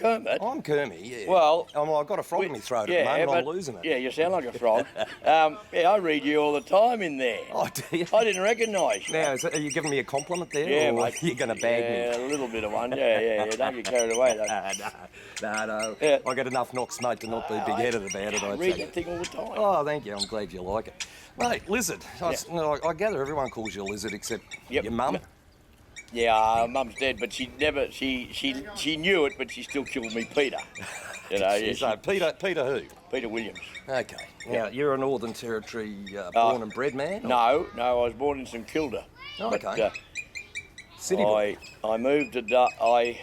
Kermit. I'm Kermit, yeah. Well, I've got a frog in my throat at the moment, I'm losing it. Yeah, you sound like a frog. I read you all the time in there. Oh, do you? I didn't recognise you. Now, are you giving me a compliment there? Yeah, or mate. You're going to bag me? Yeah, a little bit of one. Yeah. Don't get carried away, though. No. Yeah. I get enough knocks, mate, to not be big-headed about it, I I'd read say. that thing all the time. Oh, thank you. I'm glad you like it. Mate, Lizard. I gather everyone calls you a lizard except your mum. Yeah, Mum's dead, but she knew it, but she still called me Peter. You know, So Peter who? Peter Williams. Okay. Now, you're a Northern Territory born and bred man? No, I was born in St Kilda. Oh, okay. But, City boy. I moved to... I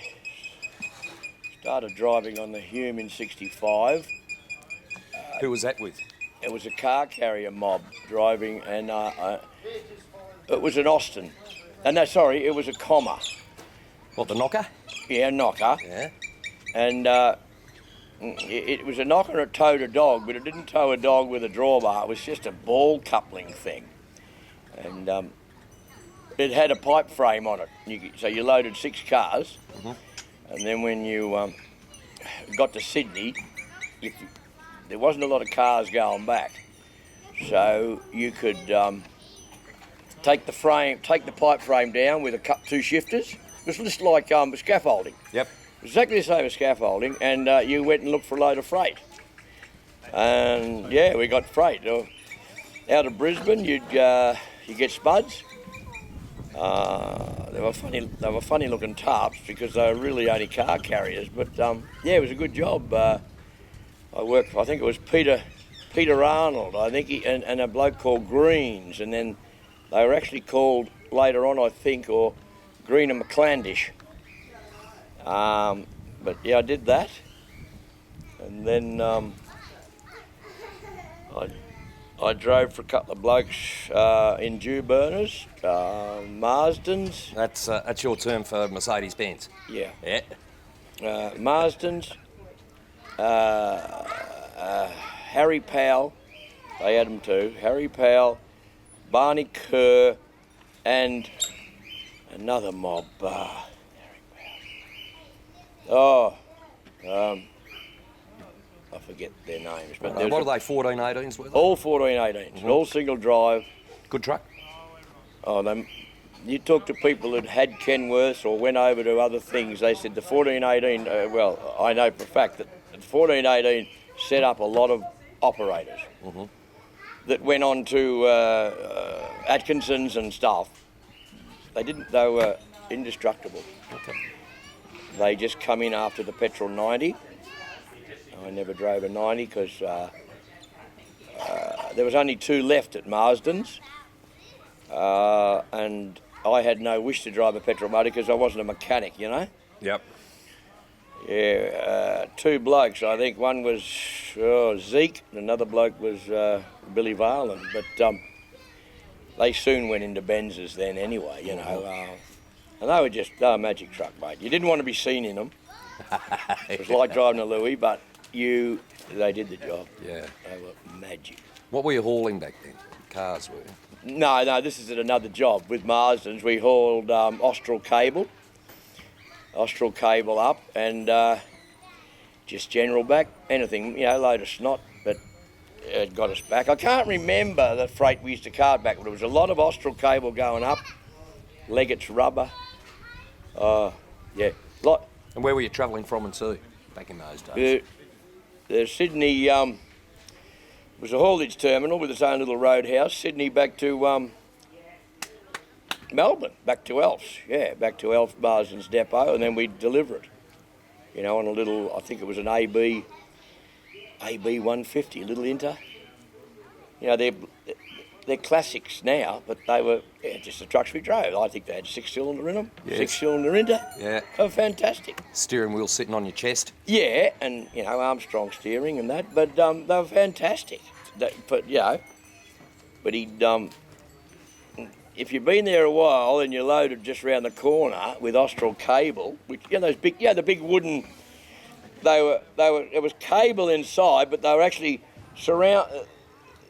started driving on the Hume in 65. Who was that with? It was a car carrier mob driving, and it was an Austin. No, sorry, it was a comma. What, the knocker? Yeah, knocker. Yeah. And it was a knocker that towed a dog, but it didn't tow a dog with a drawbar. It was just a ball coupling thing. And it had a pipe frame on it. So you loaded 6 cars. Mm-hmm. And then when you got to Sydney, there wasn't a lot of cars going back. So you could take the pipe frame down with 2 shifters. It was just like scaffolding. Yep. Exactly the same as scaffolding, and you went and looked for a load of freight. And yeah, we got freight. Out of Brisbane, you get spuds. They were funny looking tarps because they were really only car carriers. But yeah, it was a good job. I think it was Peter Arnold, I think, and a bloke called Greens, and then they were actually called later on, I think, or Green and McClandish. But yeah, I did that, and then I drove for a couple of blokes in dew burners, Marsdens. That's your term for Mercedes-Benz? Yeah. Yeah. Marsdens, Harry Powell, they had them too. Harry Powell, Barney Kerr, and another mob. I forget their names. But what are they, 1418s? Were they? All 1418s, all single drive. Good truck? Oh, you talk to people that had Kenworths or went over to other things, they said the 1418, I know for a fact that the 1418 set up a lot of operators that went on to Atkinson's and stuff. They were indestructible. Okay. They just come in after the petrol 90. I never drove a 90 because there was only 2 left at Marsden's, and I had no wish to drive a petrol motor because I wasn't a mechanic, you know. Yep. Yeah, 2 blokes. I think one was Zeke, and another bloke was Billy Varland. But they soon went into Benzes then anyway, you know. And they were magic truck, mate. You didn't want to be seen in them. It was like driving a Louis, but they did the job. Yeah. They were magic. What were you hauling back then? Cars, were you? No, this is at another job. With Marsden's, we hauled Austral cable up, and just general back, anything, load of snot, but it got us back. I can't remember the freight we used to cart back, but it was a lot of Austral cable going up, Leggett's rubber, yeah, lot. And where were you travelling from and to back in those days? The Sydney was a haulage terminal with its own little roadhouse. Sydney back to Melbourne, back to Elf's. Yeah, back to Elf Marsden's depot, and then we'd deliver it. On a little, I think it was an AB 150, a little Inter. They're classics now, but they were just the trucks we drove. I think they had 6-cylinder in them, yes. 6-cylinder Inter. Yeah. They were fantastic. Steering wheel sitting on your chest. Yeah, and, Armstrong steering and that, but they were fantastic. But he'd, if you've been there a while and you're loaded just round the corner with Austral cable, which, those big, the big wooden, it was cable inside, but they were actually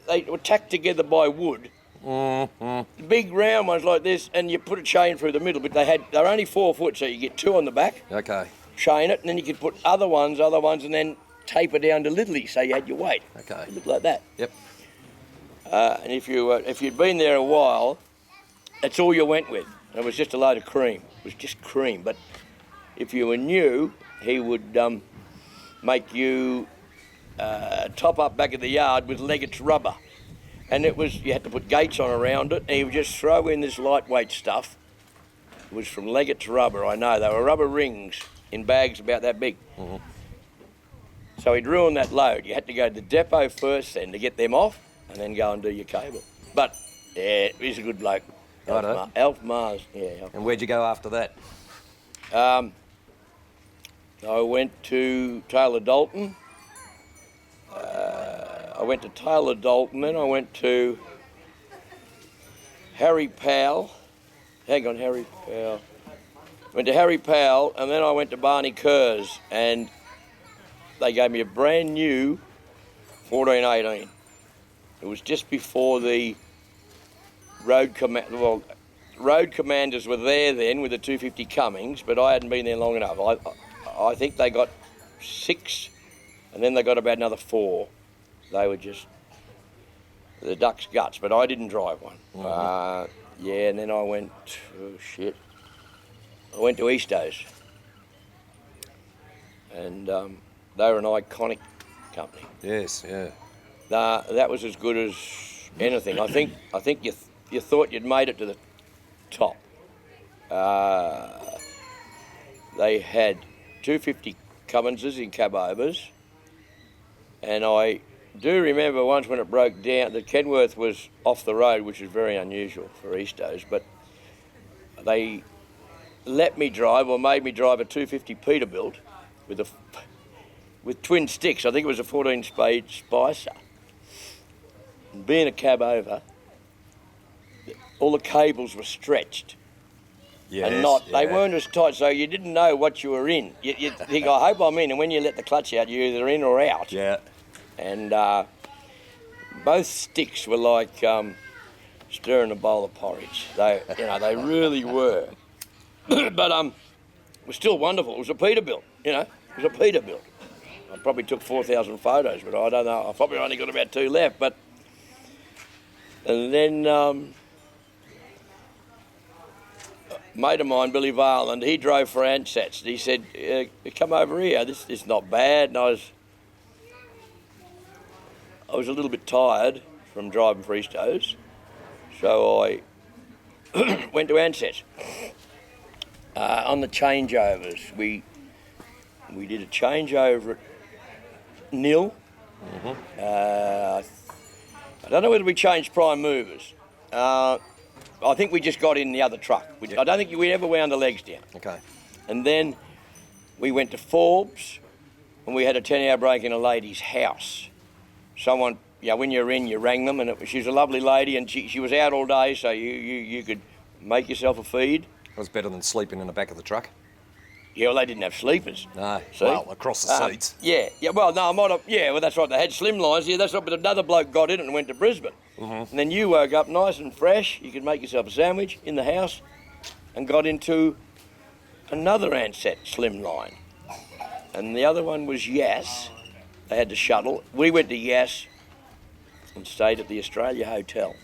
they were tacked together by wood. Mm-hmm. The big round ones like this, and you put a chain through the middle, but they were only 4 foot, so you get 2 on the back. Okay. chain it, and then you could put other ones, and then taper down to Lidley, so you had your weight. Okay. It looked like that. Yep. And if you'd been there a while, that's all you went with. It was just a load of cream. It was just cream. But if you were new, he would make you top up back of the yard with Leggett's rubber. And you had to put gates on around it, and he would just throw in this lightweight stuff. It was from Leggett's rubber, I know. They were rubber rings in bags about that big. Mm-hmm. So he'd ruin that load. You had to go to the depot first then to get them off, and then go and do your cable. But, yeah, he's a good bloke. Alf Mars, yeah. And where'd you go after that? I went to Taylor Dalton. Then I went to Harry Powell. Harry Powell. Went to Harry Powell, and then I went to Barney Kerr's, and they gave me a brand new 1418. It was just before the road commanders were there then with the 250 Cummings, but I hadn't been there long enough. I think they got 6, and then they got about another 4. They were just the duck's guts, but I didn't drive one. Mm-hmm. And then I went, I went to Eastos, and they were an iconic company. Yes, yeah. That was as good as anything. I think you thought you'd made it to the top. They had 250 Cumminses in cab-overs, and I do remember once when it broke down, the Kenworth was off the road, which is very unusual for Eastos, but they let me drive, or made me drive, a 250 Peterbilt with twin sticks. I think it was a 14-spade Spicer. And being a cab over, all the cables were stretched. Yes, and they weren't as tight, so you didn't know what you were in. You think, I hope I'm in, and when you let the clutch out, you're either in or out. Yeah. And both sticks were like stirring a bowl of porridge. They really were. But it was still wonderful. It was a Peterbilt, It was a Peterbilt. I probably took 4,000 photos, but I don't know. I probably only got about 2 left. And then a mate of mine, Billy Varland, he drove for Ansett's. He said, come over here, this is not bad. And I was a little bit tired from driving for Eastos, so I went to Ansett. On the changeovers, we did a changeover at Nil. Mm-hmm. I don't know whether we changed prime movers. I think we just got in the other truck. I don't think we ever wound the legs down. Okay. And then we went to Forbes, and we had a 10-hour break in a lady's house. Someone, when you're in, you rang them, and she was a lovely lady, and she was out all day, so you could make yourself a feed. It was better than sleeping in the back of the truck. Yeah, well, they didn't have sleepers. No, see? well, across the seats. Yeah, well, no, I might have, well, that's right, they had slimlines, that's right, but another bloke got in it and went to Brisbane. Mm-hmm. And then you woke up nice and fresh, you could make yourself a sandwich in the house, and got into another Ansett slimline. And the other one was Yass. They had the shuttle. We went to Yass and stayed at the Australia Hotel.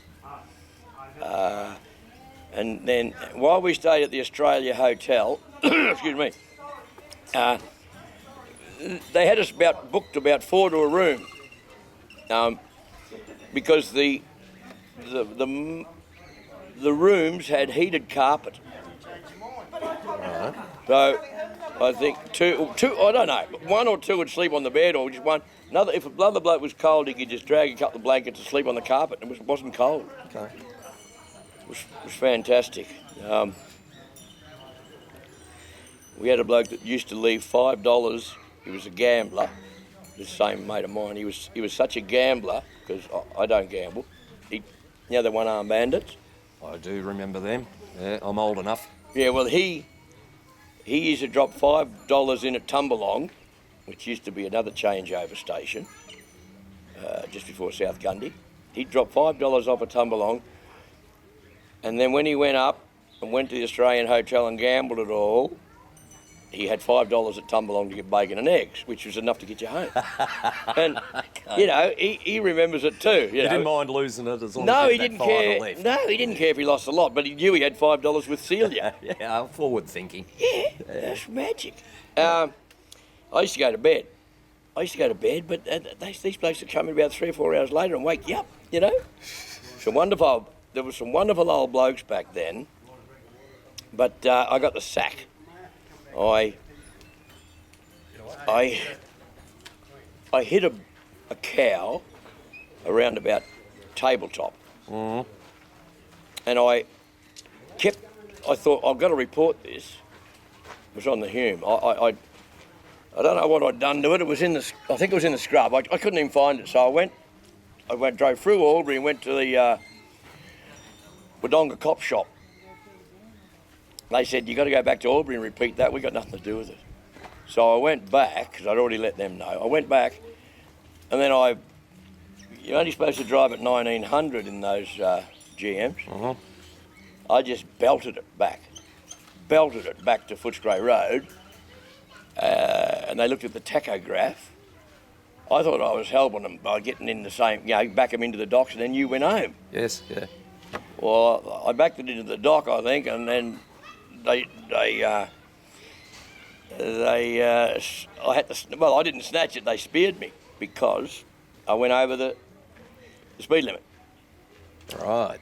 And then while we stayed at the Australia Hotel, excuse me, they had us booked about 4 to a room, because the rooms had heated carpet. So I think two, I don't know, 1 or 2 would sleep on the bed, or just one. Another, if another bloke was cold, he could just drag a couple of blankets to sleep on the carpet, and it wasn't cold. Okay. It was fantastic. We had a bloke that used to leave $5. He was a gambler. This same mate of mine. He was such a gambler, because I don't gamble. The one-armed bandits. I do remember them. Yeah, I'm old enough. Yeah, well, he used to drop $5 in at Tumbalong, which used to be another changeover station, just before South Gundy. He'd drop $5 off at Tumbalong, and then when he went up and went to the Australian Hotel and gambled it all, he had $5 at Tumbalong to get bacon and eggs, which was enough to get you home. And, you know, he remembers it too. He didn't mind losing it as long no, as he didn't care. left. No, he didn't care if he lost a lot, but he knew he had $5 with Celia. Yeah, forward thinking. Yeah, that's magic. I used to go to bed. But these blokes would come in about 3 or 4 hours later and wake you up, you know. There were some wonderful old blokes back then, but I got the sack. I hit a cow around about tabletop, and I thought I've got to report this. It was on the Hume. I don't know what I'd done to it. I think it was in the scrub. I couldn't even find it, so I drove through Albury and went to the Wodonga cop shop. They said, you got to go back to Albury and repeat that. We got nothing to do with it. So I went back, because I'd already let them know. I went back, and then you're only supposed to drive at 1900 in those GMs. I just belted it back to Footscray Road, and they looked at the tachograph. I thought I was helping them by getting in the same, back them into the docks, and then you went home. Yes, yeah. Well, I backed it into the dock, I think, and then I didn't snatch it. They speared me because I went over the speed limit. Right.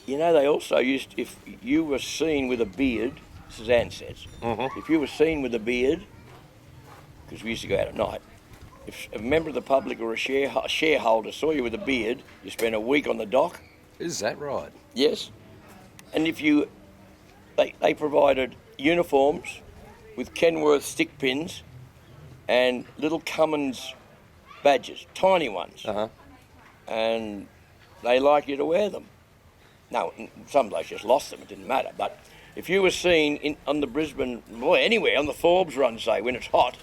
They also used, if you were seen with a beard, this is Ansett's, if you were seen with a beard, because we used to go out at night, if a member of the public or a shareholder saw you with a beard, you spent a week on the dock. Is that right? Yes. And if they provided uniforms with Kenworth stick pins and little Cummins badges, tiny ones. And they like you to wear them. Now, some blokes just lost them, it didn't matter. But if you were seen on the Brisbane, anywhere, on the Forbes run, say, when it's hot,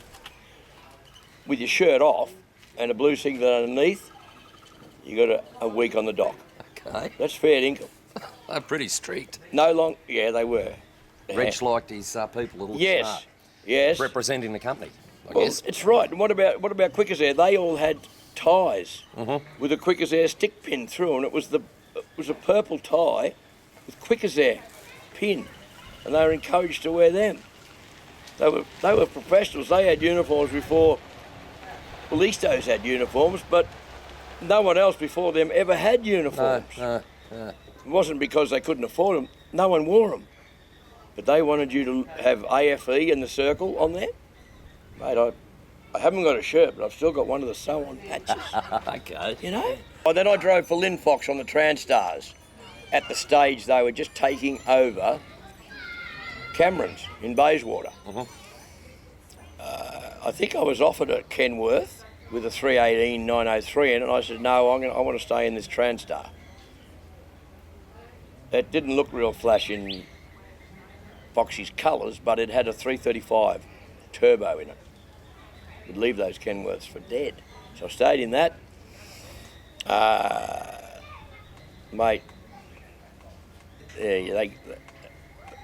with your shirt off and a blue singlet underneath, you got a week on the dock. Okay. That's fair dinkum. They're pretty strict. Yeah, they were. Reg liked his people a little smart. Yes. Representing the company, I Well, guess. it's right. And what about Quickers Air? They all had ties with a Quickers Air stick pin through, and it was a purple tie with Quickers Air pin, and they were encouraged to wear them. They were professionals. They had uniforms before. Well, Eastos had uniforms, but no one else before them ever had uniforms. No. It wasn't because they couldn't afford them. No one wore them. But they wanted you to have AFE and the circle on there. Mate, I haven't got a shirt, but I've still got one of the sew-on patches. Okay. You know? Then I drove for Linfox on the Transtars at the stage they were just taking over Camerons in Bayswater. I think I was offered at Kenworth with a 318-903 in it, and I said, no, I want to stay in this Transtar. It didn't look real flash in Foxy's colours, but it had a 335 turbo in it. Would leave those Kenworths for dead. So I stayed in that. Mate, yeah,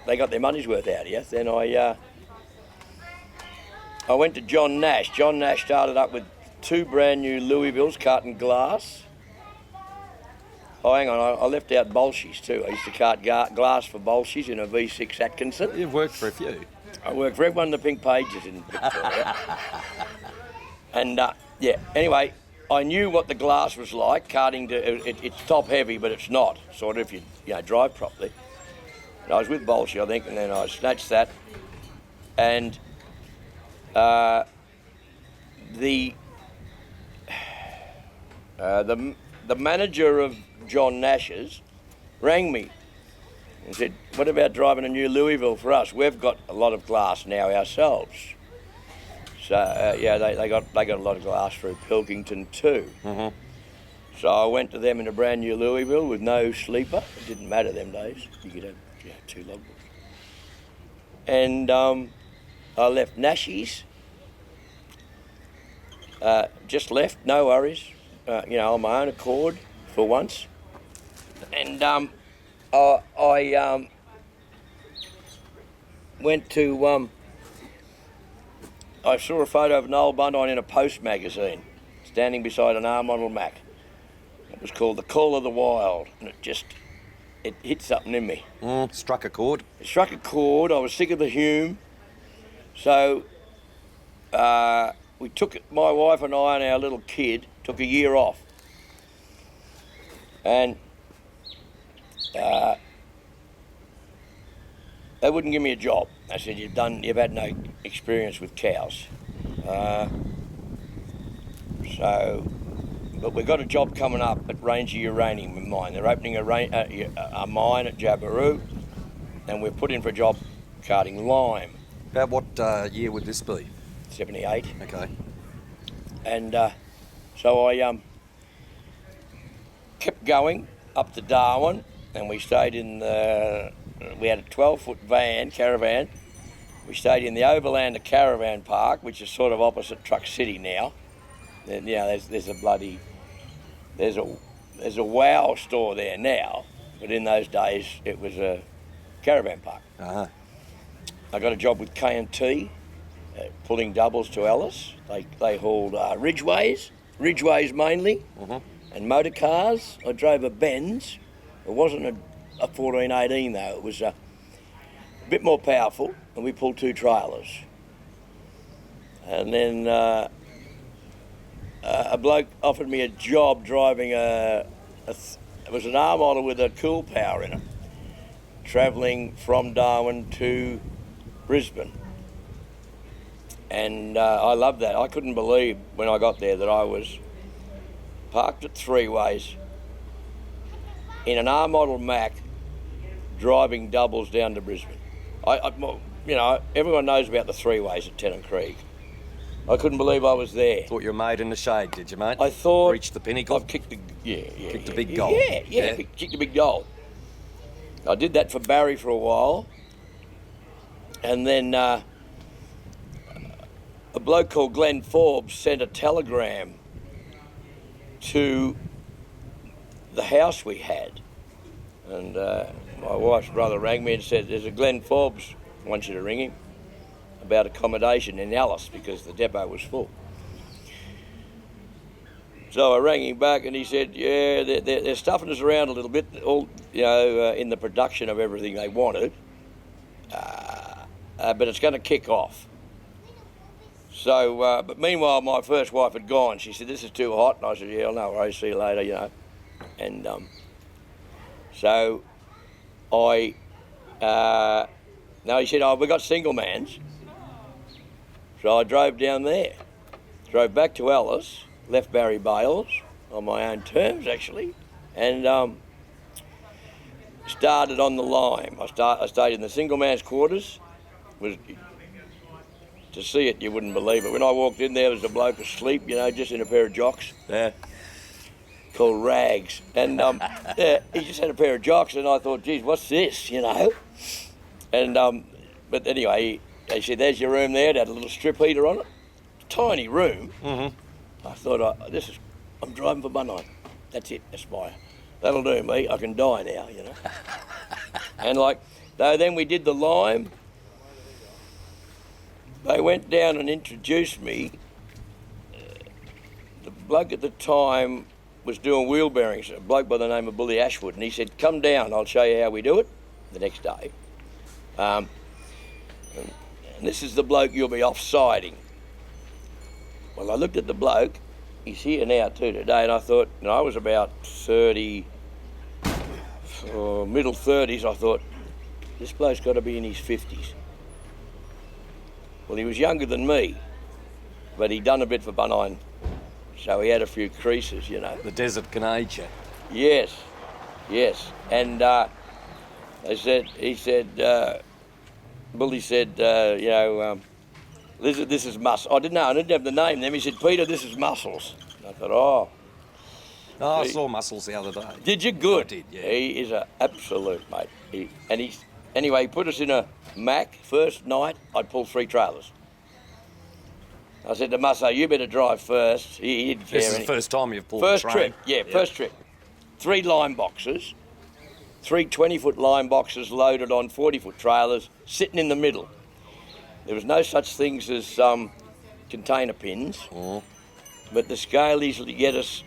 they got their money's worth out of you. Then I went to John Nash. John Nash started up with 2 brand new Louisvilles carting glass. Oh, hang on, I left out Bolch's too. I used to cart glass for Bolch's in a V6 Atkinson. You've worked for a few. I worked for everyone in the pink pages in Victoria. And, anyway, I knew what the glass was like, carting it's top heavy, but it's not, sort of, if you drive properly. And I was with Bolch, I think, and then I snatched that. And the manager of John Nash's rang me and said, what about driving a new Louisville for us? We've got a lot of glass now ourselves. So, they got a lot of glass through Pilkington too. So I went to them in a brand new Louisville with no sleeper. It didn't matter them days. You could have 2 logbooks. And I left Nashies. Just left, no worries. On my own accord for once. And I went to I saw a photo of Noel Buntine in a Post magazine, standing beside an R model Mack. It was called The Call of the Wild, and it hit something in me. Struck a chord. It struck a chord. I was sick of the Hume. So we took it, my wife and I and our little kid, took a year off. And they wouldn't give me a job. They said, you've had no experience with cows. But we've got a job coming up at Ranger Uranium Mine. They're opening a mine at Jabiru, and we've put in for a job carting lime. About what year would this be? 78. Okay. And so I kept going up to Darwin, and we stayed in we had a 12-foot caravan. We stayed in the Overlander Caravan Park, which is sort of opposite Truck City now. And, you know, there's a Wow store there now, but in those days it was a caravan park. Uh-huh. I got a job with K&T, pulling doubles to Ellis. They hauled Ridgeways mainly, and motor cars. I drove a Benz. It wasn't a 1418 though. It was a bit more powerful, and we pulled 2 trailers. And then a bloke offered me a job driving it was an R model with a cool power in it, travelling from Darwin to Brisbane. And I loved that. I couldn't believe when I got there that I was parked at Three Ways in an R model Mack driving doubles down to Brisbane. You know, everyone knows about the Three Ways at Tennant Creek. I couldn't believe I was there. Thought you were made in the shade, did you, mate? I thought... Reached the pinnacle? I've kicked the... Kicked a big goal. Yeah. Kicked a big goal. I did that for Barry for a while. And then a bloke called Glenn Forbes sent a telegram to the house we had. And my wife's brother rang me and said, there's a Glenn Forbes, I want you to ring him, about accommodation in Alice because the depot was full. So I rang him back and he said, yeah, they're stuffing us around a little bit, all in the production of everything they wanted, but it's going to kick off. So, but meanwhile, my first wife had gone. She said, this is too hot. And I said, yeah, no worries, see you later, you know. And so he said, oh, we got single mans. So I drove down there, drove back to Alice, left Barry Bales on my own terms actually, and started on the lime. I stayed in the single man's quarters. To see it, you wouldn't believe it. When I walked in there was a bloke asleep, you know, just in a pair of jocks. Yeah. Called Rags. And he just had a pair of jocks, and I thought, geez, what's this, you know? And but anyway, they said, there's your room there. It had a little strip heater on it. Tiny room. Mm-hmm. I thought, I'm driving for Buntine. That's it, that'll do me. I can die now, you know. And then we did the lime. They went down and introduced me. The bloke at the time was doing wheel bearings, a bloke by the name of Bully Ashwood, and he said, come down, I'll show you how we do it the next day. And this is the bloke you'll be off-siding. Well, I looked at the bloke, he's here now too today, and I thought, I was about 30, middle 30s, I thought, this bloke's got to be in his 50s. Well, he was younger than me, but he'd done a bit for Buntine, so he had a few creases, you know. The desert can age you. Yes. And Bully said, this is Muscle. I didn't have the name then. He said, Peter, this is Muscles. And I thought, I saw Muscles the other day. Did you? Good. I did, yeah. He is an absolute mate. Anyway, he put us in a Mack. First night, I'd pull 3 trailers. I said to Musso, you better drive first. He didn't care. This is the first time you've pulled first a train. First trip. 3 lime boxes, 3 20-foot lime boxes loaded on 40-foot trailers, sitting in the middle. There was no such things as container pins, but the scalies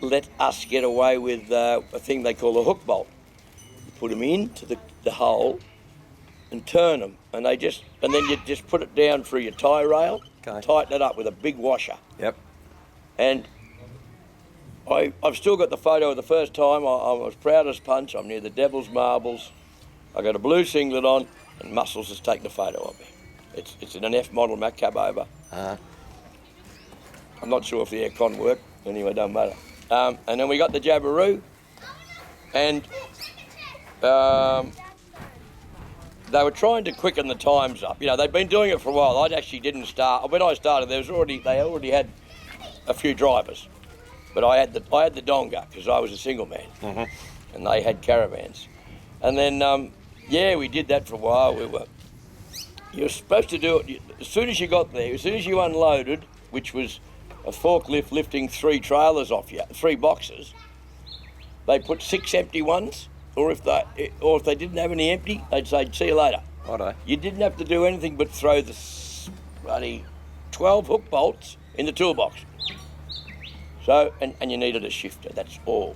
let us get away with a thing they call a hook bolt. You put them into the hole and turn them, and then you just put it down through your tie rail, tighten it up with a big washer. Yep. And I've still got the photo of the first time. I was proud as punch. I'm near the Devil's Marbles. I got a blue singlet on, and Muscles has taken a photo of me. It's in an F model Mack cab over. I'm not sure if the aircon worked. Anyway, don't matter. And then we got the Jabberoo, and they were trying to quicken the times up. You know, they'd been doing it for a while. I actually didn't start. When I started, they already had a few drivers. But I had the donga because I was a single man, and they had caravans. And then, we did that for a while. You were supposed to do it as soon as you got there, as soon as you unloaded, which was a forklift lifting 3 trailers off you, 3 boxes. They put 6 empty ones, or if they didn't have any empty, they'd say, "See you later." Righto. You didn't have to do anything but throw the bloody 12 hook bolts in the toolbox. So, and you needed a shifter, that's all.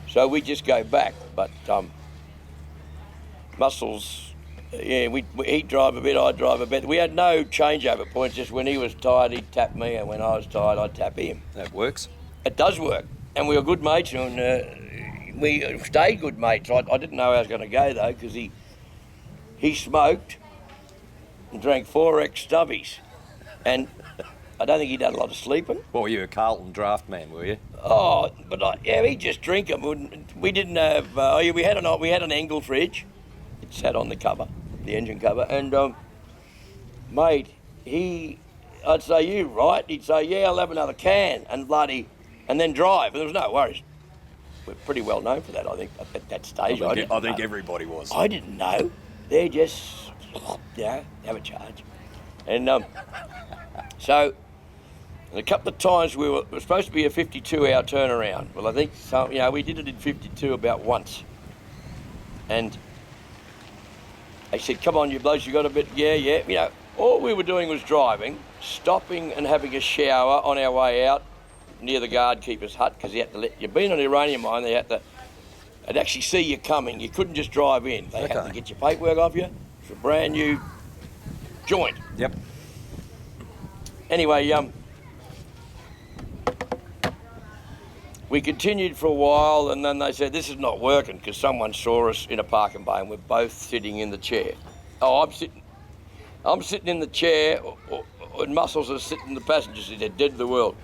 So we just go back, but Muscles, he'd drive a bit, I'd drive a bit. We had no changeover points, just when he was tired, he'd tap me, and when I was tired, I'd tap him. That works. It does work, and we were good mates, and we stayed good mates. I didn't know how I was going to go, though, because he smoked and drank 4X stubbies, and I don't think he'd had a lot of sleeping. Well, you were a Carlton draft man, were you? Oh, but he'd just drink them. We didn't have. We had an Engel fridge. It sat on the cover, the engine cover, and mate, I'd say, "You right?" He'd say, "Yeah, I'll have another can," and then drive. And there was no worries. We're pretty well known for that, I think, at that stage. I think everybody was. I didn't know. They're just, have a charge, and so. And a couple of times it was supposed to be a 52-hour turnaround. Well, I think we did it in 52 about once. And they said, "Come on, you blokes, you got a bit." Yeah. All we were doing was driving, stopping and having a shower on our way out near the guard keeper's hut, because he had to you've been on a uranium mine, they'd actually see you coming. You couldn't just drive in. They had to get your paperwork off you. It's a brand new joint. Yep. Anyway, we continued for a while, and then they said, "This is not working," because someone saw us in a parking bay, and we're both sitting in the chair. Oh, I'm sitting in the chair, and Muscles are sitting in the passenger seat. They're dead to the world.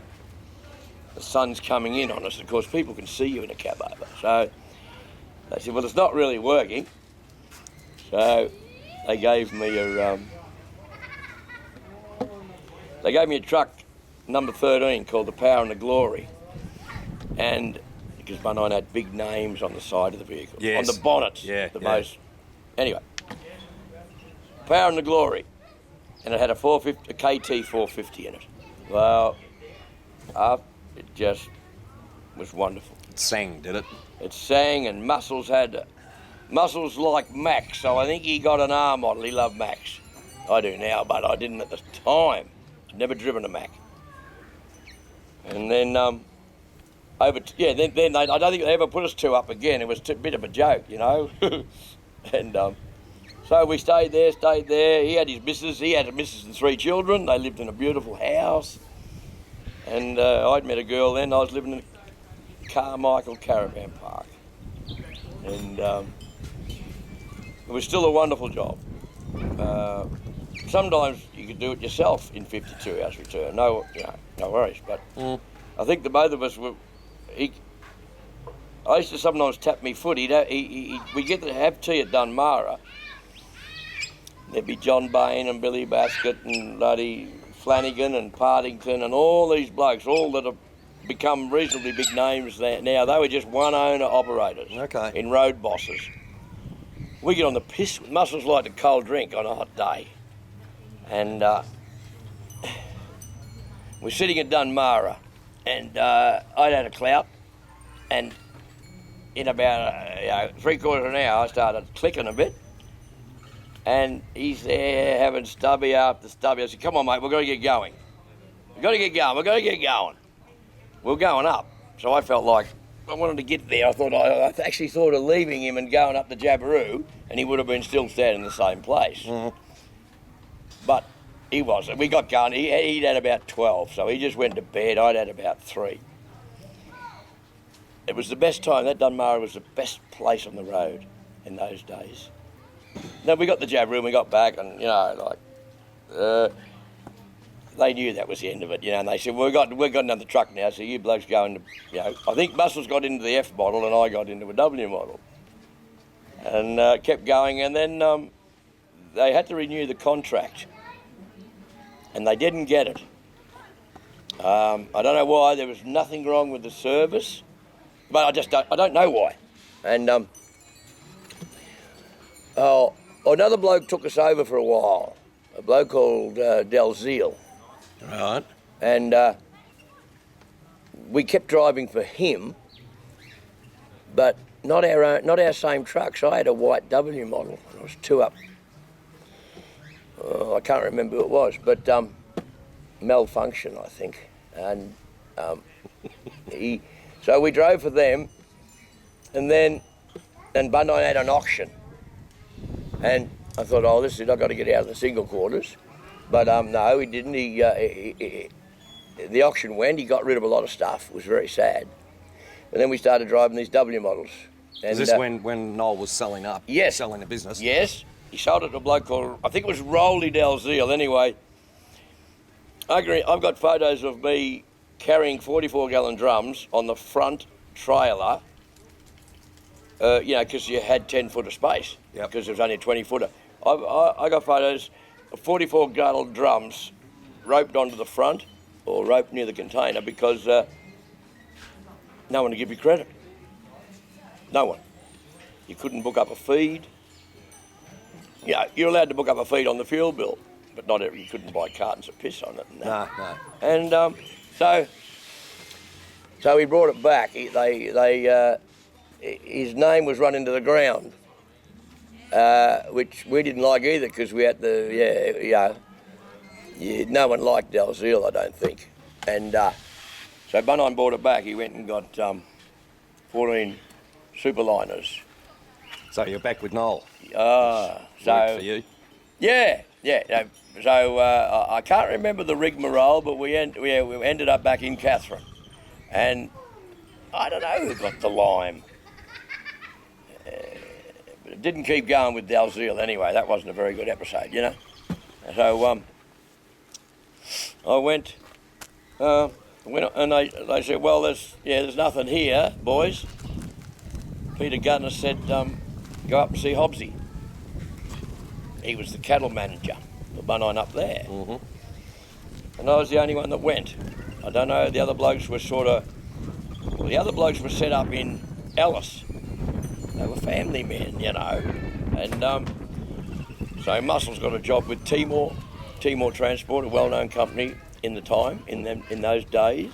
The sun's coming in on us. Of course, people can see you in a cab over. So they said, "Well, it's not really working." So they gave me a truck, number 13, called the Power and the Glory. And because Buntine had big names on the side of the vehicle, on the bonnets, most. Anyway, Power and the Glory, and it had a KT 450 in it. Well, it just was wonderful. It sang, did it? It sang, and Muscles like Mack, so I think he got an R model. He loved Macks. I do now, but I didn't at the time. I'd never driven a Mack. And then then I don't think they ever put us 2 up again. It was a bit of a joke, And so we stayed there. He had a missus and 3 children. They lived in a beautiful house. And I'd met a girl then. I was living in Carmichael Caravan Park. And it was still a wonderful job. Sometimes you could do it yourself in 52 hours return. No worries. But I think the both of us were. I used to sometimes tap me foot. We'd get to have tea at Dunmara. There'd be John Bain and Billy Baskett and bloody Flanagan and Partington and all these blokes, all that have become reasonably big names there now. They were just one-owner operators in road bosses. We get on the piss with Muscles like a cold drink on a hot day. And we're sitting at Dunmara, and I'd had a clout, and in about 3/4 of an hour I started clicking a bit, and he's there having stubby after stubby. I said, "Come on, mate, we've got to get going." we've got to get going, we've got to get going. We're going up. So I felt like I wanted to get there. I actually thought of leaving him and going up the Jabberoo, and he would have been still standing in the same place. Mm-hmm. But he wasn't. We got going. He'd had about 12, so he just went to bed. I'd had about 3. It was the best time. That Dunmurray was the best place on the road in those days. Then we got the Jabberoo and we got back, and, they knew that was the end of it, and they said, we've got another truck now, so you blokes go into, I think Muscles got into the F model and I got into a W model. And kept going, and then they had to renew the contract. And they didn't get it. I don't know why. There was nothing wrong with the service, but I don't know why. And another bloke took us over for a while, a bloke called Dalziel. Right. And we kept driving for him, but not our same trucks. I had a white W model. It was 2 up. I can't remember who it was, but malfunction, I think. And so we drove for them, and then Buntine had an auction, and I thought, I've got to get out of the single quarters. But no, he didn't. The auction went. He got rid of a lot of stuff. It was very sad. And then we started driving these W models. And, Is this when Noel was selling up? Yes. Selling the business? Yes. He sold it to a bloke called, I think it was Rolly Dalziel. Anyway, I've got photos of me carrying 44-gallon drums on the front trailer, because you had 10-foot of space, because there was only a 20-footer. I got photos of 44-gallon drums roped onto the front or roped near the container because no one would give you credit. No one. You couldn't book up a feed. Yeah, you're allowed to book up a feed on the fuel bill, but you couldn't buy cartons of piss on it. No. And so we brought it back. His name was run into the ground, which we didn't like either because we had no one liked Dalziel, I don't think. And so Buntine bought it back. He went and got 14 superliners. So you're back with Noel. So for you. Yeah. So I can't remember the rigmarole, but we ended up back in Katherine, and I don't know who got the lime. But it didn't keep going with Dalziel anyway. That wasn't a very good episode, So I went, and they said, well, there's nothing here, boys. Peter Gunner said, go up and see Hobbsy. He was the cattle manager for Buntine up there. Mm-hmm. And I was the only one that went. I don't know, the other blokes were the other blokes were set up in Alice. They were family men, And so Muscles got a job with Timor Transport, a well-known company in those days.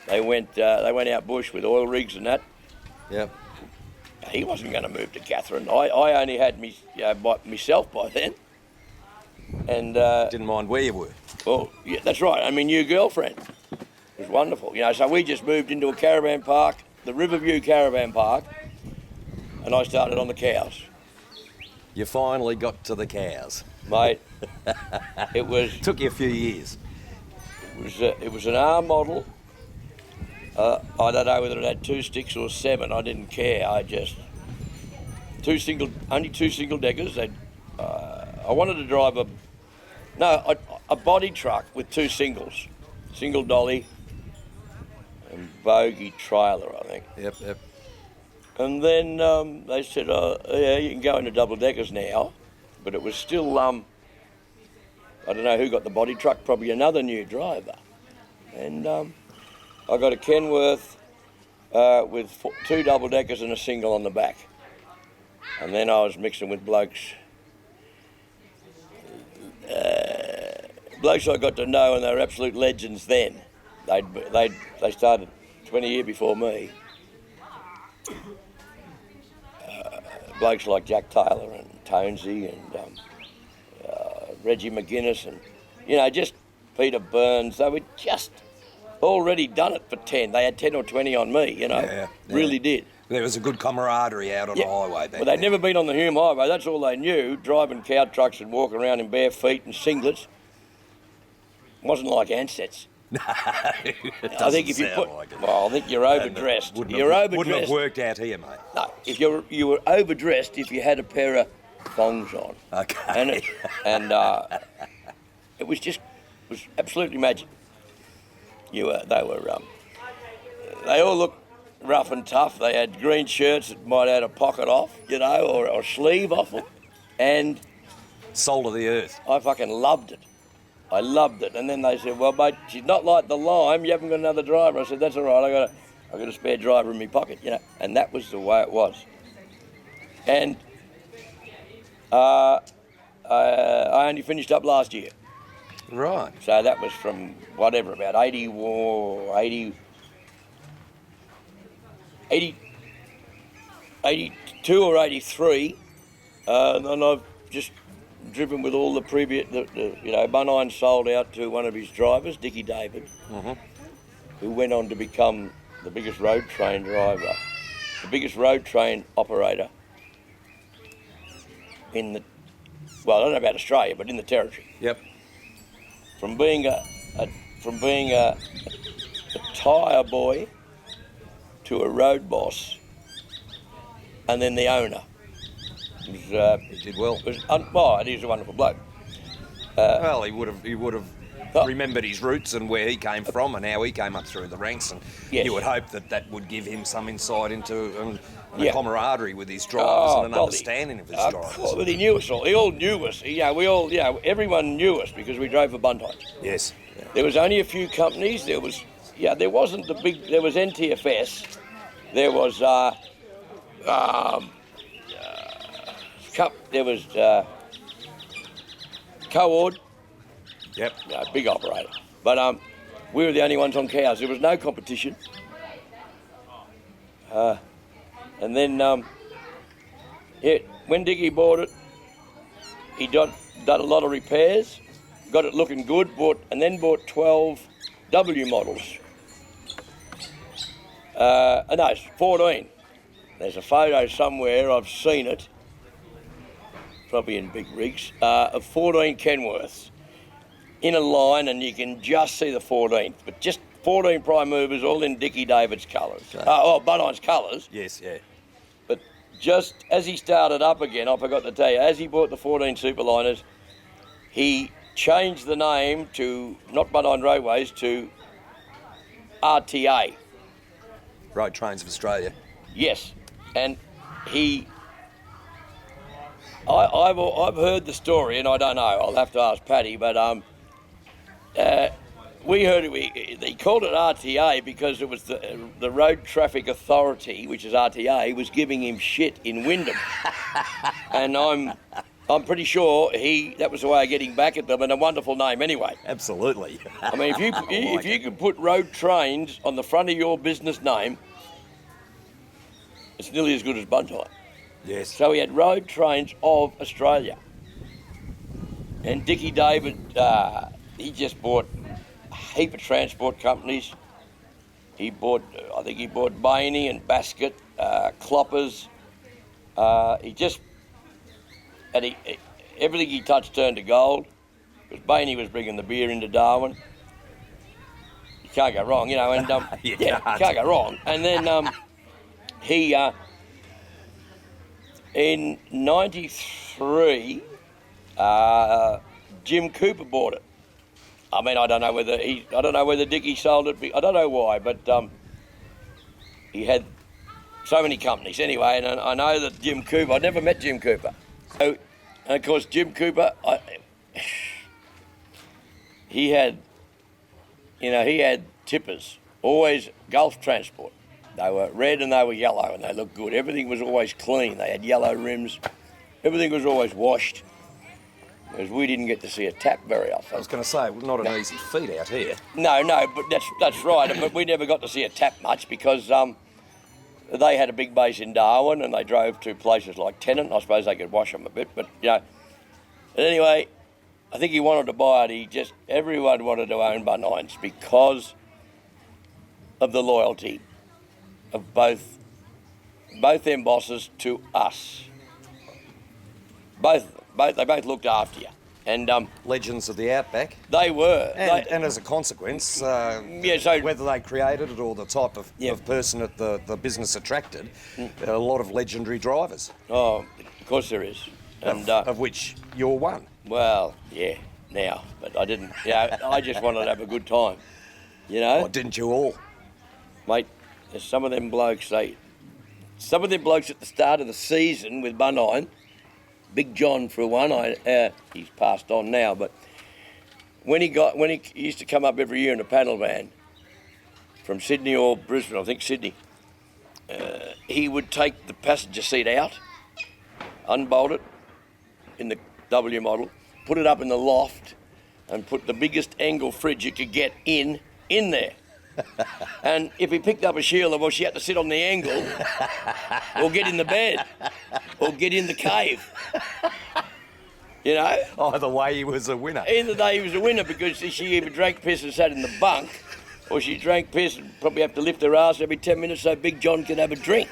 They went out bush with oil rigs and that. Yep. He wasn't going to move to Katherine. I only had myself by then. And didn't mind where you were. Well, yeah, that's right. I mean, new girlfriend. It was wonderful. So we just moved into a caravan park, the Riverview Caravan Park, and I started on the cows. You finally got to the cows. Mate, Took you a few years. It was an R model. I don't know whether it had 2 sticks or 7. I didn't care. Only 2 single deckers. I wanted to drive a body truck with 2 singles, single dolly and bogey trailer, I think. Yep. And then they said, you can go into double deckers now, but it was still I don't know who got the body truck, probably another new driver. And I got a Kenworth with 2 double-deckers and a single on the back. And then I was mixing with blokes I got to know, and they were absolute legends then. They started 20 years before me. Blokes like Jack Taylor and Tonesy and Reggie McGuinness and, just Peter Burns, they were just already done it for 10. They had 10 or 20 on me, really did. There was a good camaraderie out on the highway back Well, they'd never been on the Hume Highway. That's all they knew, driving cow trucks and walking around in bare feet and singlets. Wasn't like Ansett's. No, I think if you put, like it. well, I think you're overdressed. Wouldn't have worked out here, mate. No, if you were overdressed if you had a pair of thongs on. Okay. It was absolutely magic. They all looked rough and tough. They had green shirts that might have had a pocket off, or a sleeve off them, and Soul of the earth. I fucking loved it. I loved it. And then they said, well, mate, she's not like the Lime. You haven't got another driver. I said, that's all right. I got a spare driver in my pocket, And that was the way it was. And I only finished up last year. Right. So that was from whatever, about 82 or 83. And then I've just driven with all the previous, Buntine sold out to one of his drivers, Dickie David, who went on to become the biggest road train driver, the biggest road train operator in the, well, I don't know about Australia, but in the territory. Yep. From being a tyre boy to a road boss, and then the owner. He did well. He's a wonderful bloke. Well, he would have remembered his roots and where he came from and how he came up through the ranks, and you would hope that would give him some insight into a camaraderie with his drivers and an understanding of his drivers. Well, he knew us all. He all knew us. Everyone knew us because we drove for Buntine. Yes. Yeah. There was only a few companies. There wasn't the big. There was NTFS. There was There was Co-ord. Yep. Big operator. But we were the only ones on cows. There was no competition. And then when Dickie bought it, he done a lot of repairs, got it looking good, bought 12 W models. No, it's 14. There's a photo somewhere, I've seen it, probably in big rigs, of 14 Kenworths in a line, and you can just see the 14th, but just 14 prime movers, all in Dickie David's colours. Okay. Buntine's colours. Yes, yeah. But just as he started up again, I forgot to tell you, as he bought the 14 Superliners, he changed the name to, not Buntine Roadways, to RTA. Road Trains of Australia. Yes, and I've heard the story, and I don't know, I'll have to ask Paddy, but we heard they called it RTA because it was the Road Traffic Authority, which is RTA, was giving him shit in Wyndham. And I'm pretty sure that was the way of getting back at them, and a wonderful name anyway. Absolutely. I mean, if you could put Road Trains on the front of your business name, it's nearly as good as Buntine. Yes. So he had Road Trains of Australia. And Dickie David, he just bought a heap of transport companies. I think he bought Bainey and Basket, Cloppers. Everything he touched turned to gold. Because Bainey was bringing the beer into Darwin. You can't go wrong, and you can't go wrong. And then he, in '93, Jim Cooper bought it. I mean, I don't know whether Dickie sold it. I don't know why, but he had so many companies anyway. And I know that Jim Cooper. I'd never met Jim Cooper. So, and of course, Jim Cooper, he had tippers, always Gulf Transport. They were red and they were yellow, and they looked good. Everything was always clean. They had yellow rims. Everything was always washed. Because we didn't get to see a tap very often. I was going to say, not an easy feat out here. No, but that's right. But we never got to see a tap much because they had a big base in Darwin, and they drove to places like Tennant. I suppose they could wash them a bit, but anyway, I think he wanted to buy it. Everyone wanted to own Buntines because of the loyalty of both them bosses to us. They both looked after you. And legends of the Outback. They were. And as a consequence, so whether they created it or the type of person that the business attracted, a lot of legendary drivers. Oh, of course there is. And, of which you're one. Well, yeah, now. But I didn't. I just wanted to have a good time. You know? Oh, didn't you all? Mate, there's some of them blokes at the start of the season with Buntine, Big John for one, he's passed on now, but when he used to come up every year in a panel van from Sydney or Brisbane, I think Sydney, he would take the passenger seat out, unbolt it in the W model, put it up in the loft and put the biggest angle fridge you could get in there. And if he picked up a Sheila, well, she had to sit on the angle or get in the bed or get in the cave. You know? Either way, he was a winner. Either day he was a winner because she either drank piss and sat in the bunk, or she drank piss and probably have to lift her ass every 10 minutes so Big John could have a drink.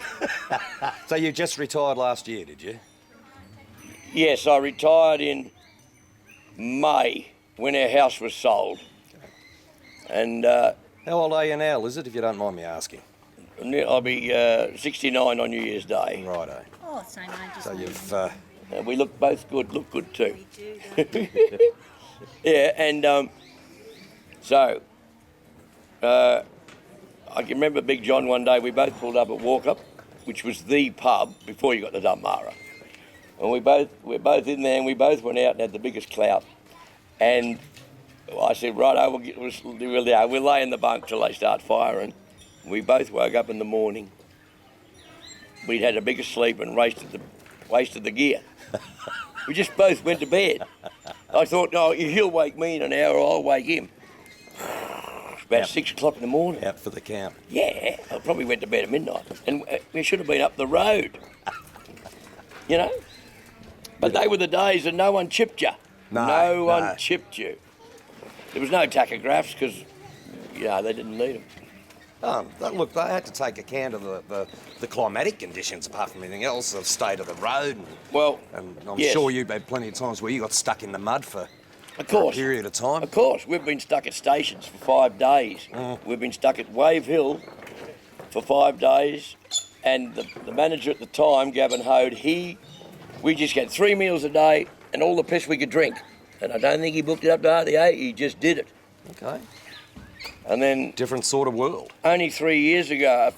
So you just retired last year, did you? Yes, I retired in May when our house was sold. And... how old are you now, Lizard, if you don't mind me asking? I'll be 69 on New Year's Day. Righto. Oh, same age as So me. you've... we look good too. We do. Yeah, and so I can remember Big John one day, we both pulled up at Walk Up, which was the pub before you got to Dummara. And we're both in there and we both went out and had the biggest clout. And I said, righto, we'll lay in the bunk till they start firing. We both woke up in the morning. We'd had a bigger sleep and wasted the gear. We just both went to bed. I thought, no, he'll wake me in an hour, I'll wake him. About 6 o'clock in the morning. Out for the count. Yeah, I probably went to bed at midnight. And we should have been up the road. You know? But they were the days that no one chipped you. No one chipped you. There was no tachographs because, they didn't need them. Look, they had to take account of the climatic conditions, apart from anything else, the state of the road. And I'm sure you've had plenty of times where you got stuck in the mud for a period of time. Of course. We've been stuck at stations for 5 days. We've been stuck at Wave Hill for 5 days. And the manager at the time, Gavin Hode, we just get 3 meals a day and all the piss we could drink. And I don't think he booked it up to RTA, he just did it. Okay. And then... different sort of world. Only 4 years ago,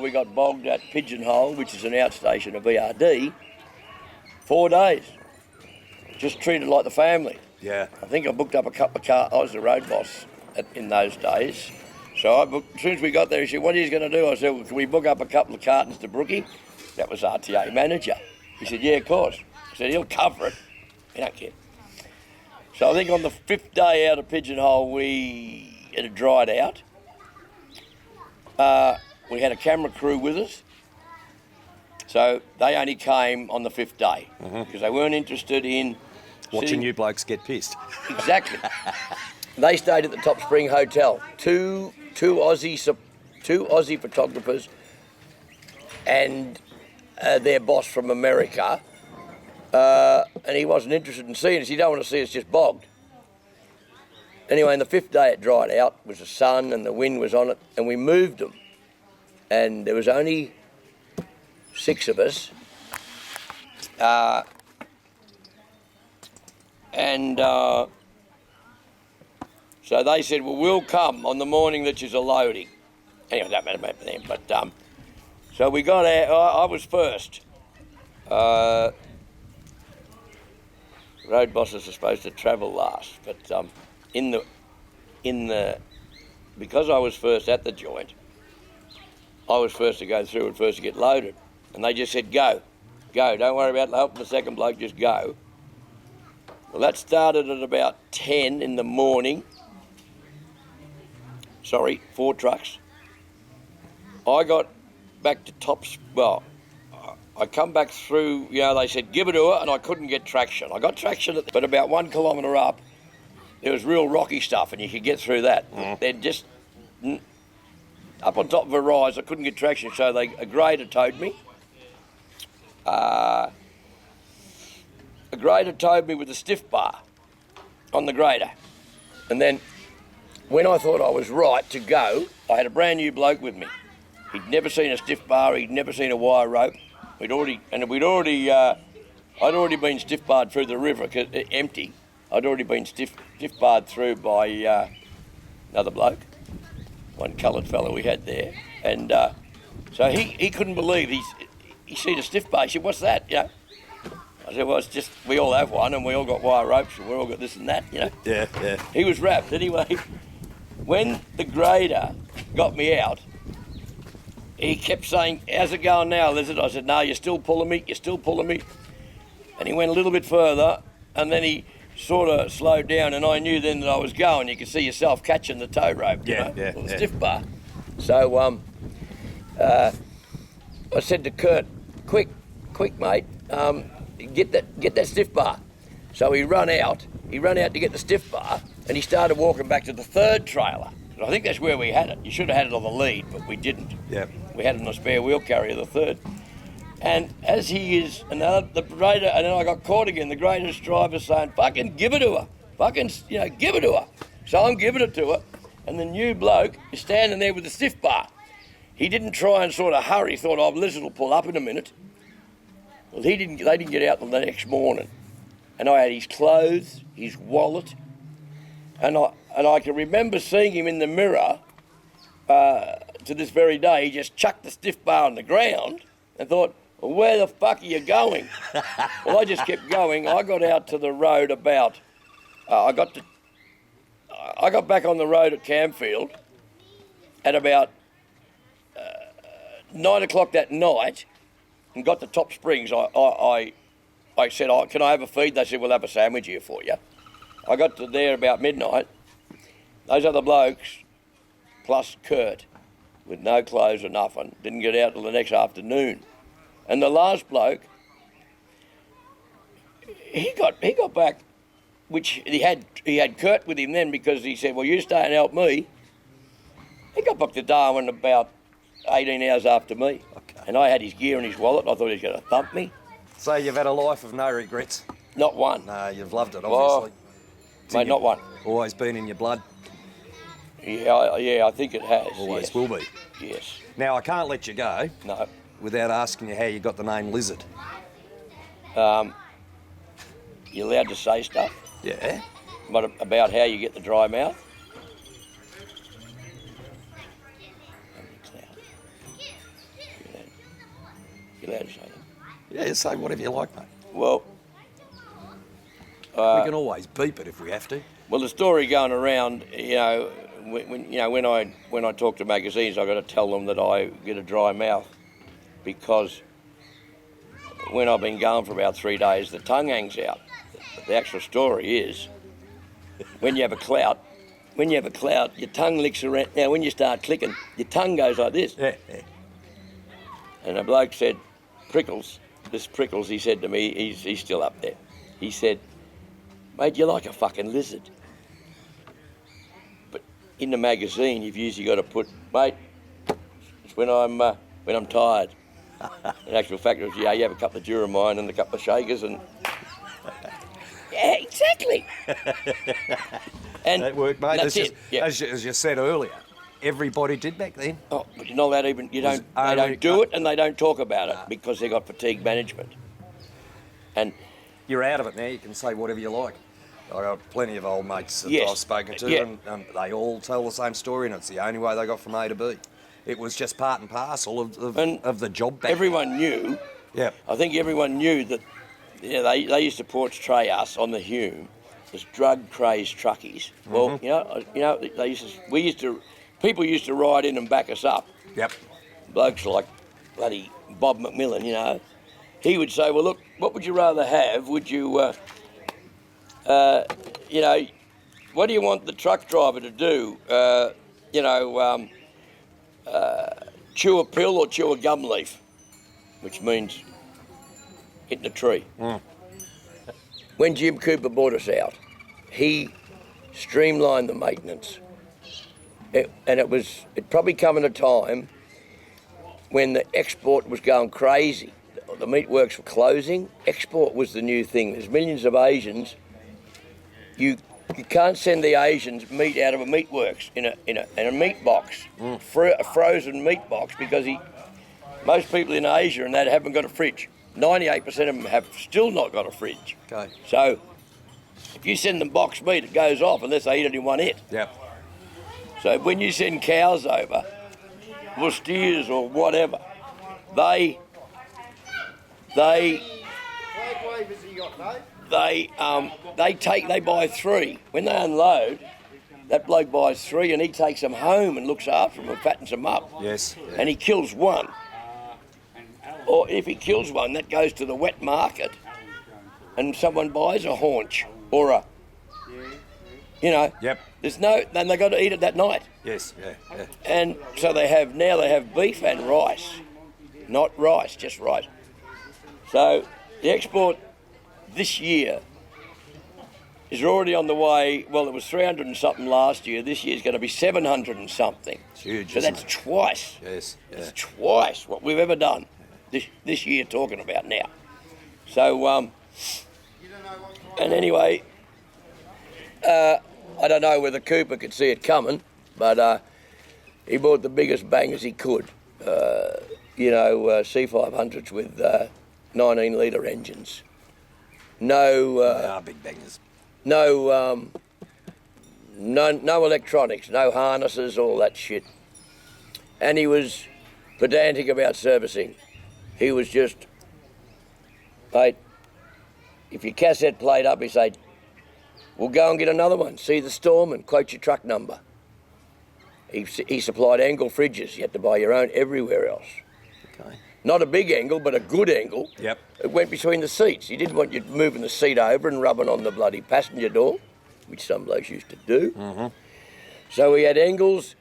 we got bogged at Pigeonhole, which is an outstation of VRD, 4 days. Just treated like the family. Yeah. I think I booked up a couple of cars. I was the road boss in those days. So as soon as we got there, he said, what are you going to do? I said, well, can we book up a couple of cartons to Brookie? That was RTA manager. He said, yeah, of course. I said, he'll cover it. He don't care. So I think on the 5th day out of Pigeonhole, it had dried out. We had a camera crew with us. So they only came on the 5th day because they weren't interested in watching you blokes get pissed. Exactly. They stayed at the Top Spring Hotel. Two Aussie photographers and their boss from America. And he wasn't interested in seeing us. He don't want to see us just bogged. Anyway, on the 5th day it dried out. It was the sun and the wind was on it, and we moved them. And there was only 6 of us. So they said, well, we'll come on the morning that you're loading. Anyway, that matter about them. But so we got out. I was first. Road bosses are supposed to travel last, but because I was first at the joint, I was first to go through and first to get loaded, and they just said go, don't worry about helping the second bloke, just go. Well, that started at about 10 in the morning. 4 trucks. I got back to I come back through, they said, give it to her, and I couldn't get traction. I got traction, but about 1 kilometre up, there was real rocky stuff, and you could get through that. They're just up on top of a rise, I couldn't get traction, so a grader towed me. A grader towed me with a stiff bar on the grader. And then when I thought I was right to go, I had a brand new bloke with me. He'd never seen a stiff bar, he'd never seen a wire rope. I'd already been stiff barred through the river, empty. I'd already been stiff barred through by another bloke, one coloured fellow we had there. And so he couldn't believe, he seen a stiff bar. He said, what's that, I said, well, it's just, we all have one and we all got wire ropes and we all got this and that, Yeah. He was wrapped. Anyway, when the grader got me out, he kept saying, how's it going now, Lizard? I said, no, you're still pulling me. And he went a little bit further and then he sort of slowed down and I knew then that I was going. You could see yourself catching the tow rope, the stiff bar. So I said to Kurt, quick, mate, get that stiff bar. So he run out to get the stiff bar and he started walking back to the third trailer. And I think that's where we had it. You should have had it on the lead, but we didn't. Yeah. We had it on a spare wheel carrier, the third. And as he is, the grader, and then I got caught again, the grader's driver saying, fucking give it to her. Give it to her. So I'm giving it to her. And the new bloke is standing there with the stiff bar. He didn't try and sort of hurry, thought, Lizard will pull up in a minute. Well, they didn't get out until the next morning. And I had his clothes, his wallet, and I can remember seeing him in the mirror to this very day. He just chucked the stiff bar on the ground and thought, well, where the fuck are you going? Well, I just kept going. I got out to the road about, I got back on the road at Camfield at about 9 o'clock that night and got to Top Springs. I said, can I have a feed? They said, we'll have a sandwich here for you. I got to there about midnight. Those other blokes, plus Kurt, with no clothes or nothing, didn't get out till the next afternoon. And the last bloke, he got back, which he had Kurt with him then because he said, well, you stay and help me. He got back to Darwin about 18 hours after me. Okay. And I had his gear in his wallet. I thought he was going to thump me. So you've had a life of no regrets? Not one. No, you've loved it, obviously. Mate, not one. Always been in your blood? Yeah, I think it has. Always yes. will be. Yes. Now, I can't let you go No. without asking you how you got the name Lizard. You're allowed to say stuff? Yeah. What about how you get the dry mouth? You're allowed to say that. Yeah, say whatever you like, mate. Well, we can always beep it if we have to. well, the story going around, when I talk to magazines, I've got to tell them that I get a dry mouth because when I've been going for about 3 days, the tongue hangs out. But the actual story is, when you have a clout, your tongue licks around. Now, when you start clicking, your tongue goes like this. Yeah. And a bloke said, Prickles, he said to me, he's still up there. He said, mate, you're like a fucking lizard. But in the magazine, you've usually got to put, mate, it's when I'm tired. In actual fact, it was, you have a couple of Duramine and a couple of shakers and... Yeah, exactly. And that worked, mate. That's it. Yeah. As you said earlier, everybody did back then. Oh, but you're not allowed to even, they don't do it and they don't talk about it because they got fatigue management. And you're out of it now. You can say whatever you like. I got plenty of old mates that Yes. I've spoken to, Yeah. and they all tell the same story, and it's the only way they got from A to B. It was just part and parcel of the job back everyone knew. Yeah. I think everyone knew that. Yeah, they used to portray us on the Hume as drug-crazed truckies. Well, people used to ride in and back us up. Yep. Blokes like bloody Bob McMillan, he would say, well, look, what would you rather have? Would you, what do you want the truck driver to do? Chew a pill or chew a gum leaf? Which means in the tree. When Jim Cooper bought us out, he streamlined the maintenance. It probably come at a time when the export was going crazy. The meatworks were closing. Export was the new thing. There's millions of Asians. You can't send the Asians meat out of a meatworks in a meat box, a frozen meat box, because most people in Asia and that haven't got a fridge. 98% of them have still not got a fridge. Okay. So if you send them boxed meat, it goes off unless they eat it in one hit. Yep. So when you send cows over, or steers or whatever, they buy 3. When they unload, that bloke buys 3 and he takes them home and looks after them and fattens them up. Yes. Yeah. And he kills one. Or if he kills one, that goes to the wet market and someone buys a haunch or a, Yep. then they got to eat it that night. Yes, yeah. And so they have beef and rice. Not rice, just rice. So the export this year is already on the way. Well, it was 300 and something last year. This year's going to be 700 and something. It's huge. So that's twice. Yes. Yeah. It's twice what we've ever done this year talking about now. So, and anyway, I don't know whether Cooper could see it coming, but he bought the biggest bangers he could. C500s with 19-litre engines. No big bangers. No electronics, no harnesses, all that shit. And he was pedantic about servicing. He was just, mate, if your cassette played up, he'd say, we'll go and get another one, see the storm and quote your truck number. He supplied angle fridges. You had to buy your own everywhere else. Okay. Not a big angle, but a good angle. Yep. It went between the seats. He didn't want you moving the seat over and rubbing on the bloody passenger door, which some blokes used to do. Mm-hmm. So he had angles.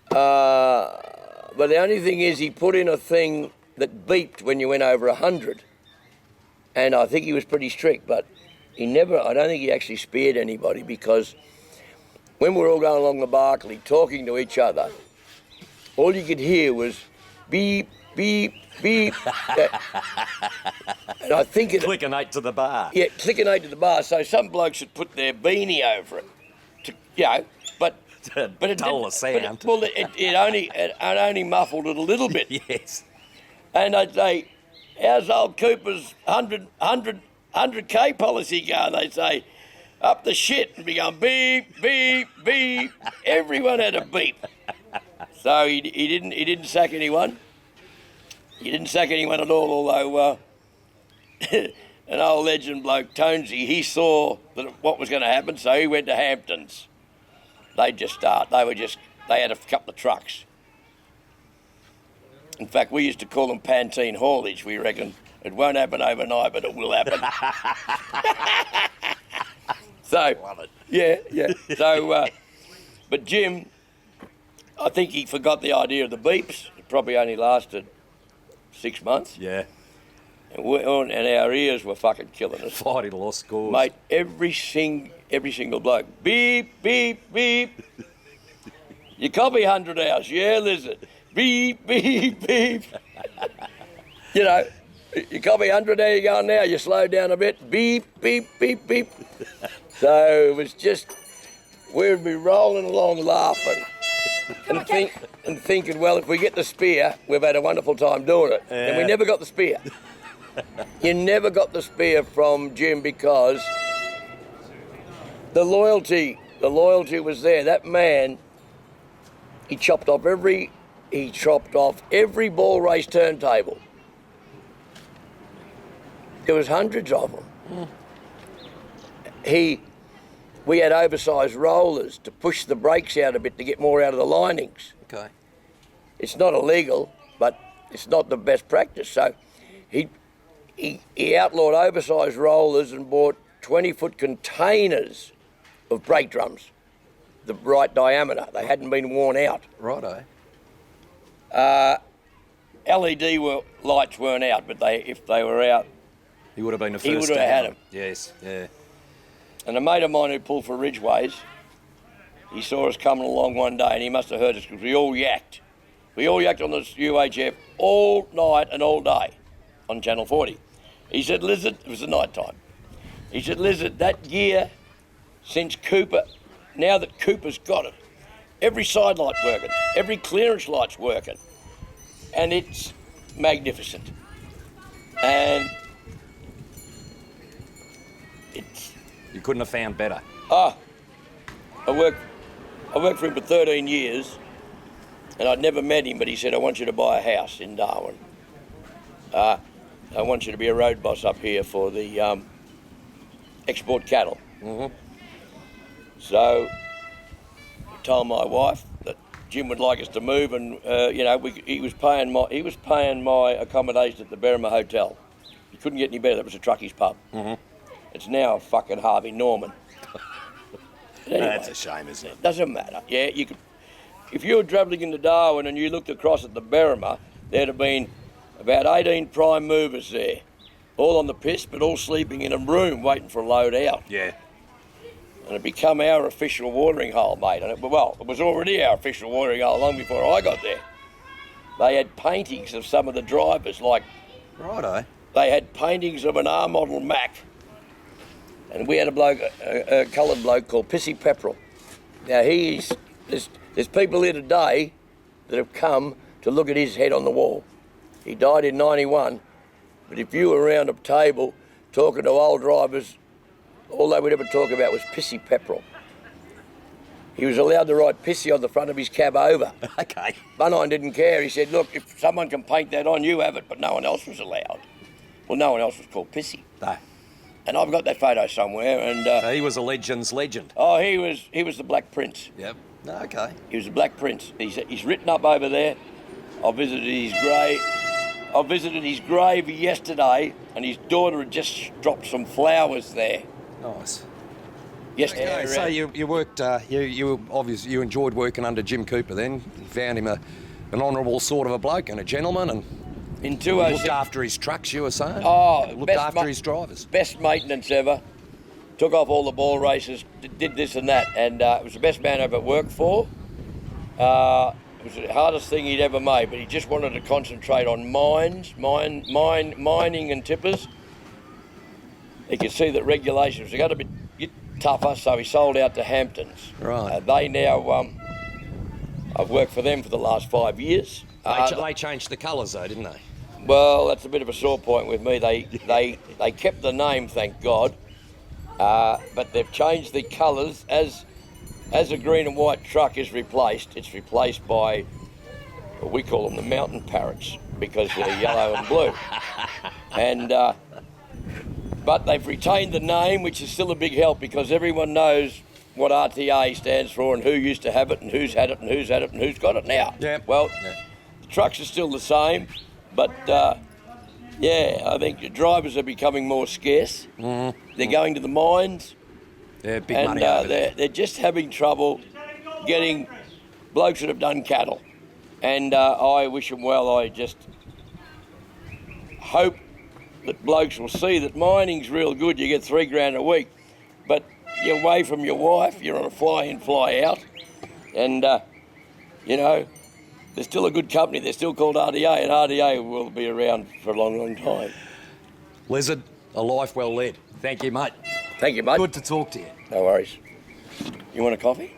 But the only thing is he put in a thing that beeped when you went over 100. And I think he was pretty strict, but I don't think he actually spared anybody, because when we were all going along the Barclay talking to each other, all you could hear was beep, beep, beep. And I think Clicking 8 to the bar. Yeah, clicking 8 to the bar. So some blokes should put their beanie over it, but it dull the sound. It only muffled it a little bit. Yes. And I'd say, how's old Cooper's 100K policy going? They'd say, up the shit, and be going beep, beep, beep. Everyone had a beep. So he didn't sack anyone. He didn't sack anyone at all, although an old legend bloke, Tonesy, he saw what was going to happen, so he went to Hamptons. They'd just start. They had a couple of trucks. In fact, we used to call them Pantene haulage. We reckon it won't happen overnight, but it will happen. So, love it. Yeah. So, but Jim, I think he forgot the idea of the beeps. It probably only lasted 6 months. Yeah. And our ears were fucking killing us. Fighting lost scores. Mate, every single bloke. Beep, beep, beep. You copy 100 hours. Yeah, listen. Beep, beep, beep. You copy 100, there you go now. You slow down a bit. Beep, beep, beep, beep. So it was just, we'd be rolling along laughing and thinking, well, if we get the spear, we've had a wonderful time doing it. Yeah. And we never got the spear. You never got the spear from Jim, because the loyalty was there. That man, he chopped off every ball race turntable. There was hundreds of them. We had oversized rollers to push the brakes out a bit to get more out of the linings. Okay. It's not illegal, but it's not the best practice. So he outlawed oversized rollers and bought 20-foot containers of brake drums, the right diameter. They hadn't been worn out. Righto. LED lights weren't out, but if they were out, He would have been the first. he would have had them. Yes, yeah. And a mate of mine who pulled for Ridgeways, he saw us coming along one day, and he must have heard us because we all yacked. We all yacked on the UHF all night and all day on Channel 40. He said, Lizard, it was the night time. He said, Lizard, that gear since Cooper, now that Cooper's got it, every side light's working, every clearance light's working, and it's magnificent. And it's... You couldn't have found better. I worked for him for 13 years, and I'd never met him, but he said, I want you to buy a house in Darwin. I want you to be a road boss up here for the export cattle. Mm-hmm. So I told my wife that Jim would like us to move, and he was paying my accommodation at the Berrima Hotel. He couldn't get any better. That was a truckies pub. Mm-hmm. It's now a fucking Harvey Norman. Anyway, That's a shame, isn't it? Doesn't matter. Yeah, you could. If you were travelling into Darwin and you looked across at the Berrima, there'd have been about 18 prime movers there, all on the piss, but all sleeping in a room waiting for a load out. Yeah. And it become our official watering hole, mate. And it was already our official watering hole long before I got there. They had paintings of some of the drivers, like Righto. they had paintings of an R model Mack. And we had a bloke, a coloured bloke called Pissy Pepperell. Now there's people here today that have come to look at his head on the wall. He died in 91, but if you were around a table talking to old drivers, all they would ever talk about was Pissy Pepperell. He was allowed to write Pissy on the front of his cab over. Okay. Buntine didn't care. He said, look, if someone can paint that on, you have it, but no one else was allowed. Well, no one else was called Pissy. No. And I've got that photo somewhere, and... So he was a legend's legend. Oh, he was the Black Prince. Yep. Okay. He was the Black Prince. He's written up over there. I visited his grave yesterday, and his daughter had just dropped some flowers there. Nice. Yesterday. Okay, so you worked. You obviously you enjoyed working under Jim Cooper. Then you found him an honourable sort of a bloke and a gentleman, and in 206. Looked after his trucks. You were saying. Oh, looked after his drivers. Best maintenance ever. Took off all the ball races. Did this and that, and it was the best man I ever worked for. It was the hardest thing he'd ever made, but he just wanted to concentrate on mining and tippers. He could see that regulations got a bit tougher, so he sold out to Hamptons. Right. They now, I've worked for them for the last 5 years. They changed the colours though, didn't they? Well, that's a bit of a sore point with me. They kept the name, thank God, but they've changed the colours. As a green and white truck is replaced, it's replaced by, what we call them, the mountain parrots, because they're yellow and blue. And but they've retained the name, which is still a big help, because everyone knows what RTA stands for and who used to have it and who's had it and who's had it and who's got it now. Yeah. Well, the trucks are still the same, but I think the drivers are becoming more scarce. Mm-hmm. They're going to the mines. Yeah, big And money over there. they're just having trouble getting blokes that have done cattle. And I wish them well. I just hope that blokes will see that mining's real good. You get $3,000 a week, but you're away from your wife. You're on a fly-in, fly-out. And, they're still a good company. They're still called RDA, and RDA will be around for a long, long time. Lizard, a life well led. Thank you, mate. Thank you, mate. Good to talk to you. No worries. You want a coffee?